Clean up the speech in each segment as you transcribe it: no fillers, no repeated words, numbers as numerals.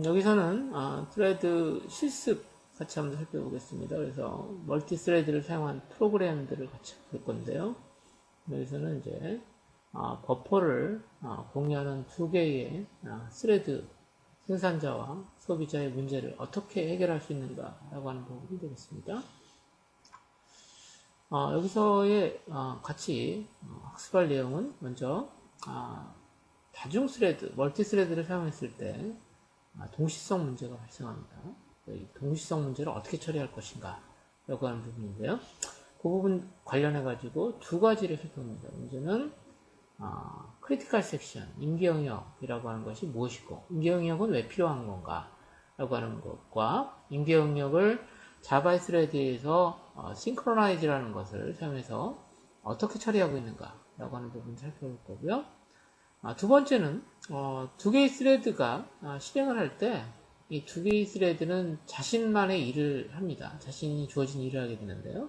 여기서는 트레드 실습 같이 한번 살펴보겠습니다. 그래서 멀티 스레드를 사용한 프로그램들을 같이 볼 건데요. 여기서는 이제 버퍼를 공유하는 두 개의 스레드 생산자와 소비자의 문제를 어떻게 해결할 수 있는가라고 하는 부분이 되겠습니다. 여기서의 같이 학습할 내용은 먼저 다중 스레드, 멀티 스레드를 사용했을 때 동시성 문제가 발생합니다. 이 동시성 문제를 어떻게 처리할 것인가 라고 하는 부분인데요. 그 부분 관련해 가지고 두 가지를 살펴봅니다. 문제는 크리티컬 섹션, 임계 영역이라고 하는 것이 무엇이고, 임계 영역은 왜 필요한 건가 라고 하는 것과, 임계 영역을 자바의 스레드에서 싱크로나이즈라는 것을 사용해서 어떻게 처리하고 있는가 라고 하는 부분을 살펴볼 거고요. 두 번째는 두 개의 스레드가 실행을 할 때 이 두 개의 스레드는 자신만의 일을 합니다. 자신이 주어진 일을 하게 되는데요.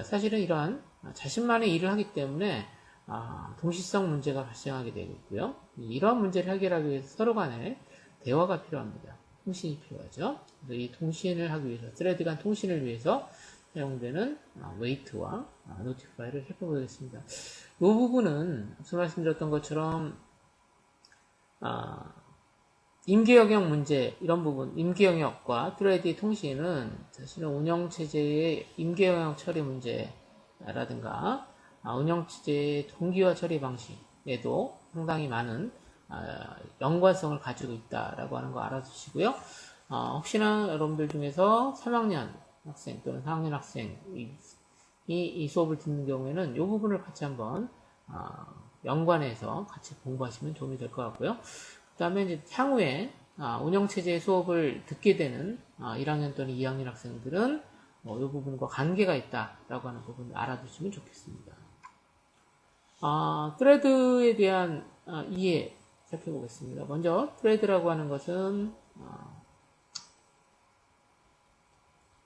사실은 이러한 자신만의 일을 하기 때문에 동시성 문제가 발생하게 되겠고요. 이러한 문제를 해결하기 위해서 서로 간에 대화가 필요합니다. 통신이 필요하죠. 그래서 이 통신을 하기 위해서, 스레드 간 통신을 위해서 사용되는 웨이트와 노티파이를 살펴보겠습니다. 이 부분은 앞서 말씀드렸던 것처럼 임계 영역 문제, 이런 부분, 임계 영역과 트레드의 통신은 사실은 운영체제의 임계 영역 처리 문제라든가 운영체제의 동기화 처리 방식에도 상당히 많은 연관성을 가지고 있다라고 하는 거 알아두시고요. 혹시나 여러분들 중에서 3학년 학생 또는 4학년 학생 이 수업을 듣는 경우에는 이 부분을 같이 한번 연관해서 같이 공부하시면 도움이 될 것 같고요. 그 다음에 이제 향후에 운영체제 수업을 듣게 되는 1학년 또는 2학년 학생들은 이 부분과 관계가 있다라고 하는 부분을 알아두시면 좋겠습니다. 트레드에 대한 이해 살펴보겠습니다. 먼저 트레드라고 하는 것은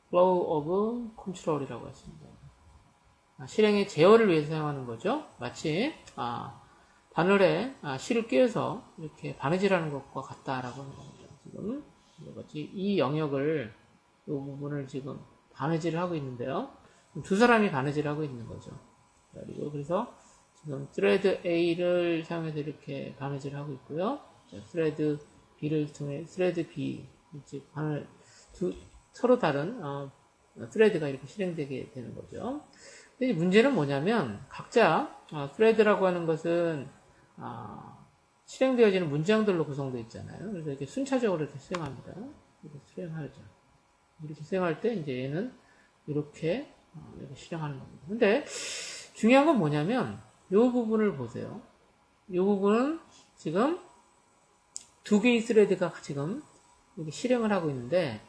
flow of control이라고 했습니다. 실행의 제어를 위해서 사용하는 거죠. 마치 바늘에 실을 끼워서 이렇게 바느질하는 것과 같다라고 하는 겁니다. 지금 이 영역을, 이 부분을 지금 바느질을 하고 있는데요. 두 사람이 바느질을 하고 있는 거죠. 그리고 그래서 지금 스레드 A를 사용해서 이렇게 바느질을 하고 있고요. 스레드 B를 통해 스레드 B, 즉 서로 다른 스레드가 이렇게 실행되게 되는 거죠. 근데 문제는 뭐냐면 각자 스레드라고 하는 것은 실행되어지는 문장들로 구성되어 있잖아요. 그래서 이렇게 순차적으로 이렇게 수행합니다. 이렇게 수행하죠. 이렇게 수행할 때 이제 얘는 이렇게 실행하는 겁니다. 근데 중요한 건 뭐냐면 이 부분을 보세요. 이 부분은 지금 두 개의 스레드가 지금 이렇게 실행을 하고 있는데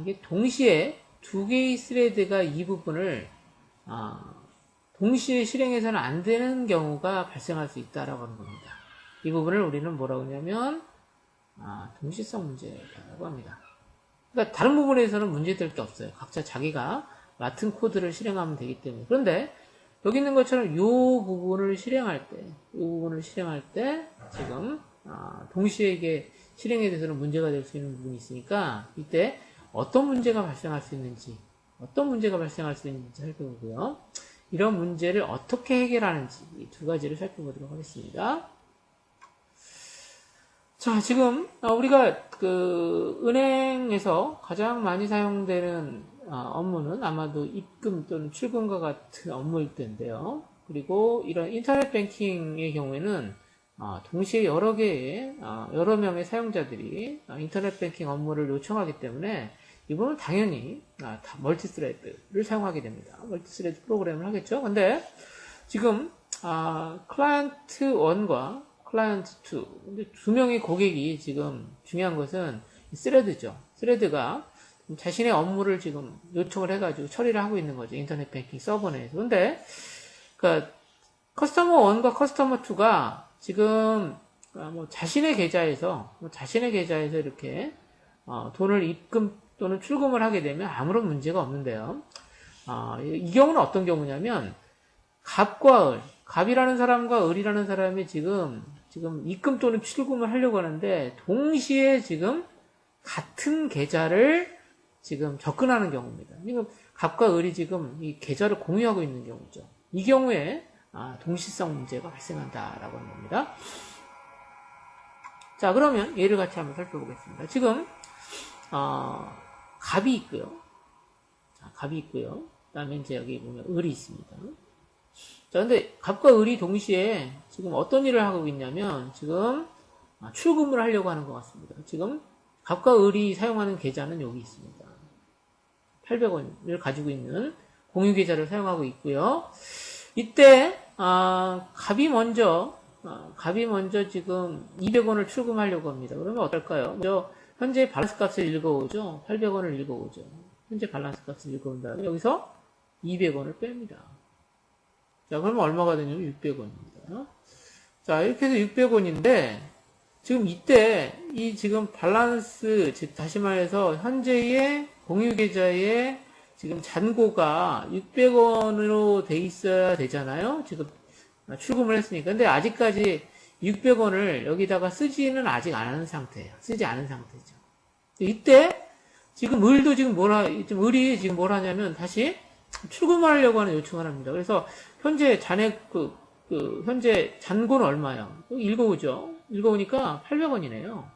이게 동시에 두 개의 스레드가 이 부분을 동시에 실행해서는 안 되는 경우가 발생할 수 있다라고 하는 겁니다. 이 부분을 우리는 뭐라고 하냐면 동시성 문제라고 합니다. 그러니까 다른 부분에서는 문제될 게 없어요. 각자 자기가 맡은 코드를 실행하면 되기 때문에. 그런데 여기 있는 것처럼 이 부분을 실행할 때 지금 동시에 이게 실행에 대해서는 문제가 될 수 있는 부분이 있으니까 이때 어떤 문제가 발생할 수 있는지 살펴보고요. 이런 문제를 어떻게 해결하는지 이 두 가지를 살펴보도록 하겠습니다. 자, 지금 우리가 은행에서 가장 많이 사용되는 업무는 아마도 입금 또는 출금과 같은 업무일 텐데요. 그리고 이런 인터넷 뱅킹의 경우에는 동시에 여러 명의 사용자들이 인터넷 뱅킹 업무를 요청하기 때문에 이거는 당연히 멀티 스레드를 사용하게 됩니다. 멀티 스레드 프로그램을 하겠죠. 근데 지금 클라이언트 1과 클라이언트 2, 근데 두 명의 고객이 지금 중요한 것은 스레드죠. 스레드가 자신의 업무를 지금 요청을 해가지고 처리를 하고 있는 거죠. 인터넷 뱅킹 서버 내에서. 근데 그러니까 커스터머 1과 커스터머 2가 지금 자신의 계좌에서 이렇게 돈을 입금 또는 출금을 하게 되면 아무런 문제가 없는데요. 이 경우는 어떤 경우냐면 갑과 을, 갑이라는 사람과 을이라는 사람이 지금 입금 또는 출금을 하려고 하는데 동시에 지금 같은 계좌를 지금 접근하는 경우입니다. 지금 갑과 을이 지금 이 계좌를 공유하고 있는 경우죠. 이 경우에 동시성 문제가 발생한다라고 하는 겁니다. 자, 그러면 예를 같이 한번 살펴보겠습니다. 지금 갑이 있고요. 자, 갑이 있고요. 그다음에 이제 여기 보면 을이 있습니다. 자, 근데 갑과 을이 동시에 지금 어떤 일을 하고 있냐면 지금 출금을 하려고 하는 것 같습니다. 지금 갑과 을이 사용하는 계좌는 여기 있습니다. 800원을 가지고 있는 공유 계좌를 사용하고 있고요. 이때 갑이 먼저 지금 200원을 출금하려고 합니다. 그러면 어떨까요? 먼저 현재 밸런스 값을 읽어오죠. 800원을 읽어오죠. 현재 밸런스 값을 읽어온 다음에 여기서 200원을 뺍니다. 자, 그러면 얼마가 되냐면 600원입니다. 자, 이렇게 해서 600원인데 지금 이때 이 지금 밸런스, 즉 다시 말해서 현재의 공유 계좌에 지금 잔고가 600원으로 돼 있어야 되잖아요. 지금 출금을 했으니까. 근데 아직까지 600원을 여기다가 쓰지는 아직 않은 상태예요. 쓰지 않은 상태죠. 이때 지금 을도 지금 을이 지금 뭘 하냐면 다시 출금을 하려고 하는 요청을 합니다. 그래서 현재 현재 잔고는 얼마예요? 읽어오죠. 읽어오니까 800원이네요.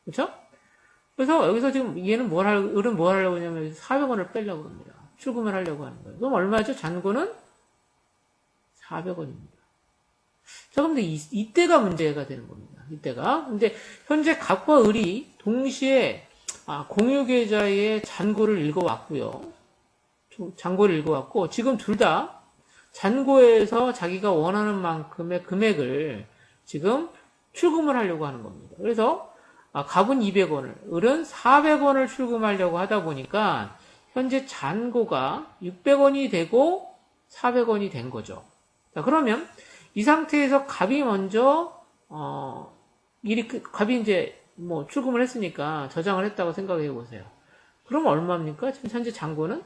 그렇죠? 그래서 여기서 지금 을은 뭘 하려고 하냐면 400원을 빼려고 합니다. 출금을 하려고 하는 거예요. 그럼 얼마죠? 잔고는 400원입니다. 자, 그런데 이때가 문제가 되는 겁니다. 이때가. 근데 현재 갑과 을이 동시에 공유 계좌의 잔고를 읽어왔고요. 잔고를 읽어왔고 지금 둘 다 잔고에서 자기가 원하는 만큼의 금액을 지금 출금을 하려고 하는 겁니다. 그래서 갑은 200원을, 을은 400원을 출금하려고 하다 보니까 현재 잔고가 600원이 되고 400원이 된 거죠. 자, 그러면 이 상태에서 갑이 먼저 갑이 이제 출금을 했으니까 저장을 했다고 생각해 보세요. 그럼 얼마입니까? 지금 현재 잔고는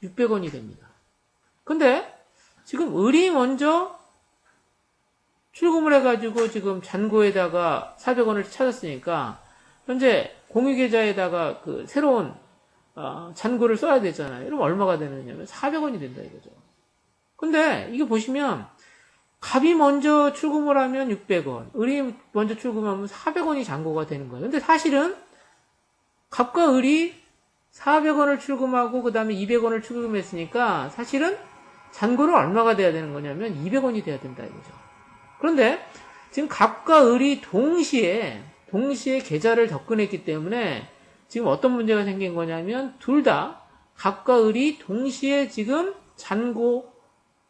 600원이 됩니다. 근데 지금 을이 먼저 출금을 해가지고 지금 잔고에다가 400원을 찾았으니까 현재 공유계좌에다가 그 새로운 잔고를 써야 되잖아요. 그럼 얼마가 되느냐면 400원이 된다 이거죠. 근데 이게 보시면 갑이 먼저 출금을 하면 600원, 을이 먼저 출금하면 400원이 잔고가 되는 거예요. 근데 사실은 갑과 을이 400원을 출금하고 그 다음에 200원을 출금했으니까 사실은 잔고는 얼마가 돼야 되는 거냐면 200원이 돼야 된다 이거죠. 그런데 지금 갑과 을이 동시에 계좌를 접근했기 때문에 지금 어떤 문제가 생긴 거냐면 둘 다 갑과 을이 동시에 지금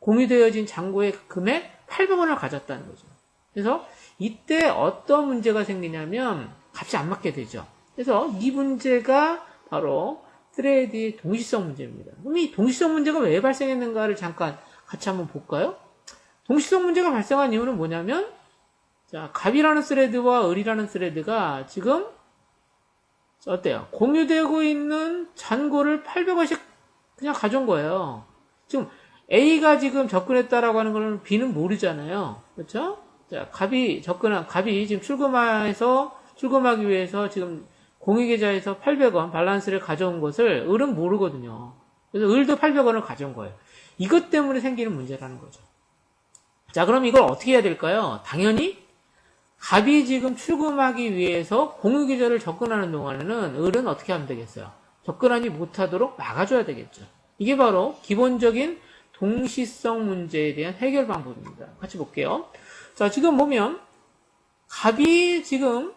공유되어진 잔고의 금액 800원을 가졌다는 거죠. 그래서 이때 어떤 문제가 생기냐면 값이 안 맞게 되죠. 그래서 이 문제가 바로 트레이드의 동시성 문제입니다. 그럼 이 동시성 문제가 왜 발생했는가를 잠깐 같이 한번 볼까요? 동시성 문제가 발생한 이유는 뭐냐면 자, 갑이라는 스레드와 을이라는 스레드가 지금 어때요? 공유되고 있는 잔고를 800원씩 그냥 가져온 거예요. 지금 A가 지금 접근했다라고 하는 거는 B는 모르잖아요. 그렇죠? 자, 갑이 지금 출금하기 위해서 지금 공유계좌에서 800원 밸런스를 가져온 것을 을은 모르거든요. 그래서 을도 800원을 가져온 거예요. 이것 때문에 생기는 문제라는 거죠. 자, 그럼 이걸 어떻게 해야 될까요? 당연히 갑이 지금 출금하기 위해서 공유계좌를 접근하는 동안에는 을은 어떻게 하면 되겠어요? 접근하지 못하도록 막아줘야 되겠죠. 이게 바로 기본적인 동시성 문제에 대한 해결 방법입니다. 같이 볼게요. 자, 지금 보면 갑이 지금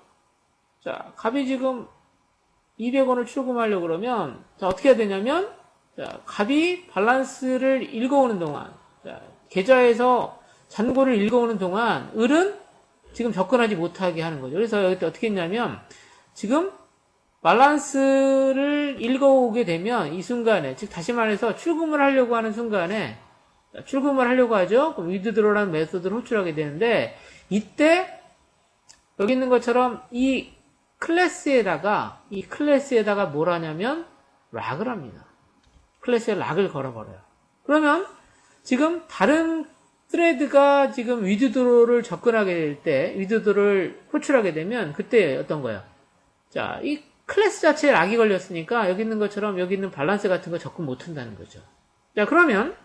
200원을 출금하려고 그러면 자, 어떻게 해야 되냐면 자, 갑이 밸런스를 읽어오는 동안 계좌에서 잔고를 읽어오는 동안 을은 지금 접근하지 못하게 하는 거죠. 그래서 여기 어떻게 했냐면 지금 밸런스를 읽어오게 되면 이 순간에 즉 다시 말해서 출금을 하려고 하는 순간에 출금을 하려고 하죠. 그럼 위드드로라는 메소드를 호출하게 되는데 이때 여기 있는 것처럼 이 클래스에다가 뭘 하냐면 락을 합니다. 클래스에 락을 걸어버려요. 그러면 지금 다른 스레드가 지금 위드드로를 접근하게 될 때 위드드로를 호출하게 되면 그때 어떤 거예요? 자, 이 클래스 자체에 락이 걸렸으니까 여기 있는 것처럼 여기 있는 밸런스 같은 거 접근 못 한다는 거죠. 자, 그러면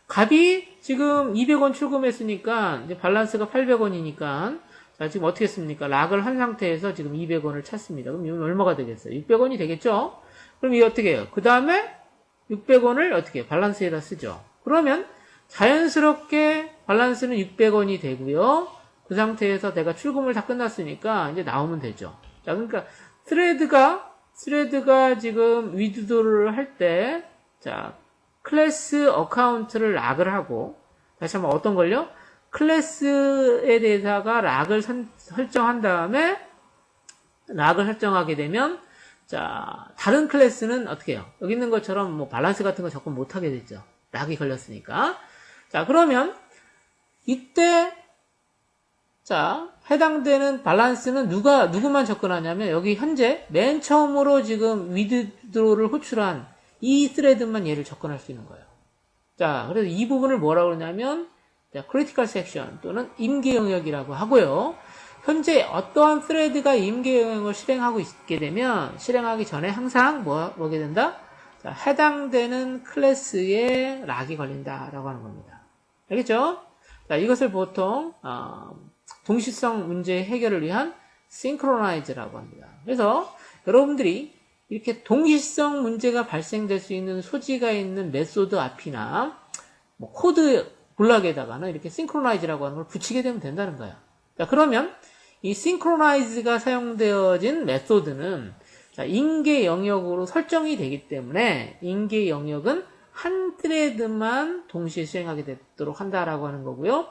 값이 지금 200원 출금했으니까 이제 밸런스가 800원이니까 자, 지금 어떻게 했습니까? 락을 한 상태에서 지금 200원을 찾습니다. 그럼 이건 얼마가 되겠어요? 600원이 되겠죠? 그럼 이게 어떻게 해요? 그 다음에 600원을 어떻게 해요? 밸런스에다 쓰죠. 그러면 자연스럽게 밸런스는 600원이 되고요. 그 상태에서 내가 출금을 다 끝났으니까 이제 나오면 되죠. 자, 그러니까 스레드가 지금 위드도를 할 때, 자, 클래스 어카운트를 락을 하고, 다시 한번 어떤 걸요? 클래스에 대해서가 락을 설정한 다음에, 락을 설정하게 되면, 자, 다른 클래스는 어떻게 해요? 여기 있는 것처럼 뭐 밸런스 같은 거 접근 못하게 되죠. 락이 걸렸으니까. 자, 그러면, 이때, 자, 해당되는 밸런스는 누구만 접근하냐면, 여기 현재 맨 처음으로 지금 위드드로를 호출한 이 스레드만 얘를 접근할 수 있는 거예요. 자, 그래서 이 부분을 뭐라고 그러냐면, 자, 크리티컬 섹션 또는 임계 영역이라고 하고요. 현재 어떠한 스레드가 임계 영역을 실행하고 있게 되면, 실행하기 전에 항상 뭐게 된다? 자, 해당되는 클래스에 락이 걸린다라고 하는 겁니다. 알겠죠? 자, 이것을 보통, 동시성 문제 해결을 위한 싱크로나이즈라고 합니다. 그래서 여러분들이 이렇게 동시성 문제가 발생될 수 있는 소지가 있는 메소드 앞이나 뭐 코드 블락에다가는 이렇게 싱크로나이즈라고 하는 걸 붙이게 되면 된다는 거예요. 자, 그러면 이 싱크로나이즈가 사용되어진 메소드는 자, 인계 영역으로 설정이 되기 때문에 인계 영역은 한 스레드만 동시에 수행하게 되도록 한다라고 하는 거고요.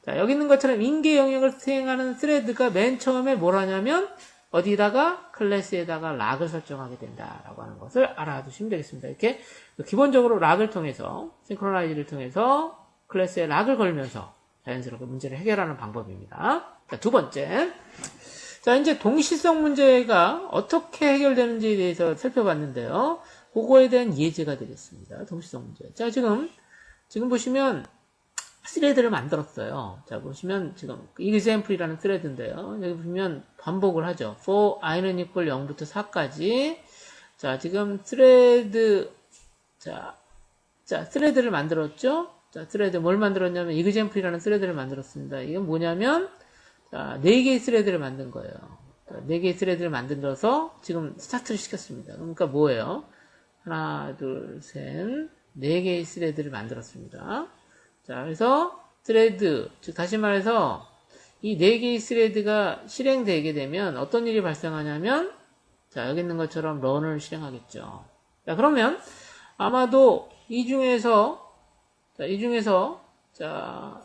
자, 여기 있는 것처럼 인계 영역을 수행하는 스레드가 맨 처음에 뭘 하냐면 어디다가 클래스에다가 락을 설정하게 된다라고 하는 것을 알아두시면 되겠습니다. 이렇게 기본적으로 락을 통해서 싱크로나이즈를 통해서 클래스에 락을 걸면서 자연스럽게 문제를 해결하는 방법입니다. 자, 두 번째. 자, 이제 동시성 문제가 어떻게 해결되는지에 대해서 살펴봤는데요. 그거에 대한 예제가 되겠습니다. 동시성 문제. 자, 지금 보시면 스레드를 만들었어요. 자, 보시면 지금 example이라는 스레드인데요. 여기 보시면 반복을 하죠. for i는 equal 0부터 4까지. 자, 지금 스레드, 자, 스레드를 만들었죠. 자, 스레드 뭘 만들었냐면 example이라는 스레드를 만들었습니다. 이건 뭐냐면 자, 4개의 스레드를 만든 거예요. 자, 4개의 스레드를 만들어서 지금 스타트를 시켰습니다. 그러니까 뭐예요? 하나, 둘, 셋, 4개의 스레드를 만들었습니다. 자, 그래서 스레드, 즉 다시 말해서 이 4개의 스레드가 실행되게 되면 어떤 일이 발생하냐면 자, 여기 있는 것처럼 런을 실행하겠죠. 자, 그러면 아마도 이 중에서 자,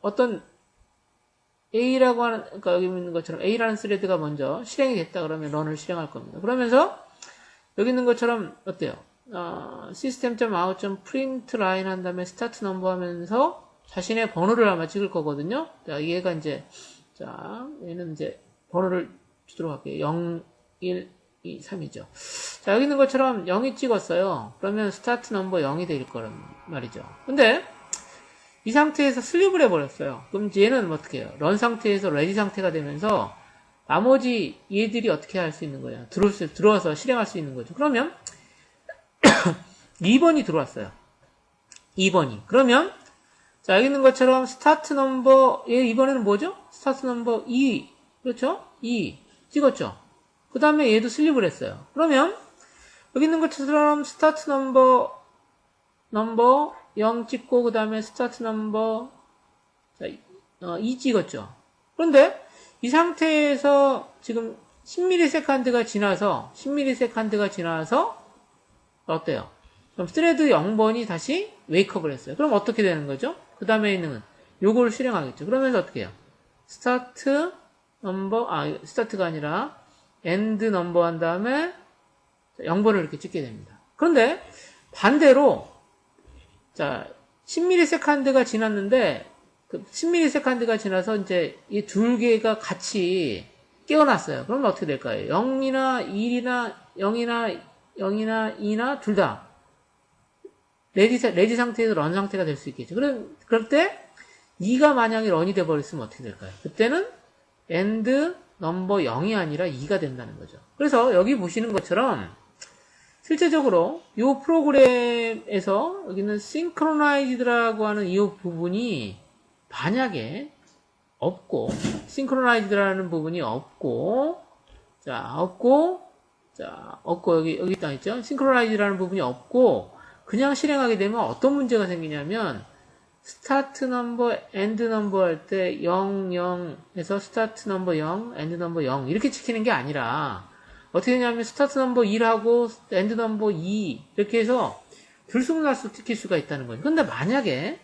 어떤 A라고 하는, 그러니까 여기 있는 것처럼 A라는 스레드가 먼저 실행이 됐다 그러면 런을 실행할 겁니다. 그러면서 여기 있는 것처럼 어때요? system.out.print line 한 다음에 start number 하면서 자신의 번호를 아마 찍을 거거든요. 자, 얘가 이제, 자, 얘는 이제 번호를 주도록 할게요. 0, 1, 2, 3이죠. 자, 여기 있는 것처럼 0이 찍었어요. 그러면 start number 0이 될 거란 말이죠. 근데 이 상태에서 슬립을 해버렸어요. 그럼 얘는 어떻게 해요? 런 상태에서 레디 상태가 되면서 나머지 얘들이 어떻게 할 수 있는 거예요? 들어와서 실행할 수 있는 거죠. 그러면 2번이 들어왔어요. 2번이. 그러면 자, 여기 있는 것처럼 스타트 넘버 얘 이번에는 뭐죠? 스타트 넘버 2. 그렇죠? 2 찍었죠. 그 다음에 얘도 슬립을 했어요. 그러면 여기 있는 것처럼 스타트 넘버 0 찍고 그 다음에 스타트 넘버 2 찍었죠. 그런데 이 상태에서 지금 10ms가 지나서 어때요? 그럼 스레드 0번이 다시 웨이크업을 했어요. 그럼 어떻게 되는 거죠? 그 다음에 있는 요걸 실행하겠죠. 그러면서 어떻게 해요? 스타트 넘버, 스타트가 아니라 엔드 넘버 한 다음에 0번을 이렇게 찍게 됩니다. 그런데 반대로 자, 10ms가 지났는데 그 10ms가 지나서 이제 이 두 개가 같이 깨어났어요. 그러면 어떻게 될까요? 0이나 1이나 0이나 2나 둘 다 레디 상태에서 런 상태가 될 수 있겠죠. 그럴 때 2가 만약에 런이 돼버렸으면 어떻게 될까요? 그때는 end 넘버 0이 아니라 2가 된다는 거죠. 그래서 여기 보시는 것처럼 실제적으로 이 프로그램에서 여기는 synchronized라고 하는 이 부분이 만약에 없고, synchronized라는 부분이 없고, 여기 딱 있죠? synchronized라는 부분이 없고, 그냥 실행하게 되면 어떤 문제가 생기냐면, start number, end number 할 때 0, 0에서 start number 0, end number 0 이렇게 지키는 게 아니라 어떻게 되냐면 start number 1하고 end number 2 이렇게 해서 들쑥날쑥 지킬 수가 있다는 거죠. 근데 만약에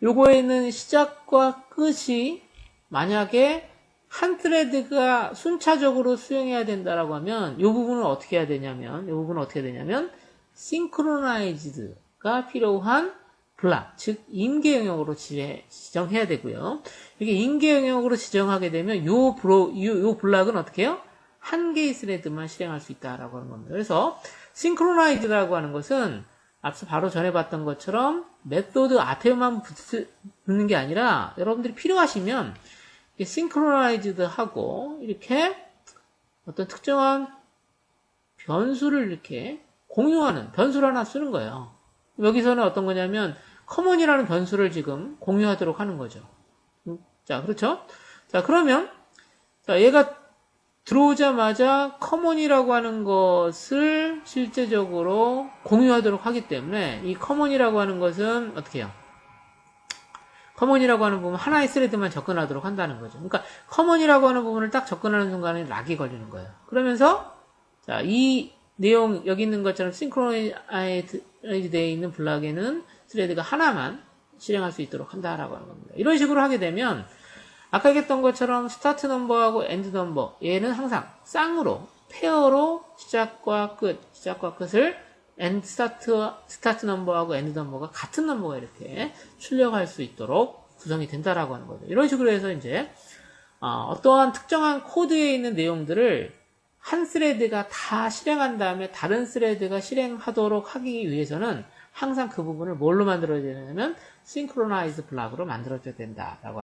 요거에는 시작과 끝이 만약에 한 트레드가 순차적으로 수행해야 된다라고 하면 요 부분은 어떻게 해야 되냐면 synchronized가 필요한 블락, 즉 임계 영역으로 지정해야 되고요. 이게 임계 영역으로 지정하게 되면 요 블락은 어떻게 해요? 한 개의 스레드만 실행할 수 있다라고 하는 겁니다. 그래서 synchronized라고 하는 것은 앞서 바로 전에 봤던 것처럼 메소드 앞에만 붙는 게 아니라 여러분들이 필요하시면 synchronized하고 이렇게 어떤 특정한 변수를 이렇게 공유하는 변수를 하나 쓰는 거예요. 여기서는 어떤 거냐면 common이라는 변수를 지금 공유하도록 하는 거죠. 자, 그렇죠? 자, 그러면 자, 얘가 들어오자마자 common이라고 하는 것을 실제적으로 공유하도록 하기 때문에 이 common이라고 하는 것은 어떻게 해요? common이라고 하는 부분 하나의 스레드만 접근하도록 한다는 거죠. 그러니까 common이라고 하는 부분을 딱 접근하는 순간에 락이 걸리는 거예요. 그러면서 자, 이 내용 여기 있는 것처럼 synchronized 되어 있는 블락에는 스레드가 하나만 실행할 수 있도록 한다라고 하는 겁니다. 이런 식으로 하게 되면 아까 얘기했던 것처럼 스타트 넘버하고 엔드 넘버 얘는 항상 쌍으로 페어로 시작과 끝을 엔드 스타트 넘버하고 엔드 넘버가 같은 넘버가 이렇게 출력할 수 있도록 구성이 된다라고 하는 거죠. 이런 식으로 해서 이제 어떠한 특정한 코드에 있는 내용들을 한 스레드가 다 실행한 다음에 다른 스레드가 실행하도록 하기 위해서는 항상 그 부분을 뭘로 만들어야 되냐면 synchronize 블락으로 만들어줘야 된다라고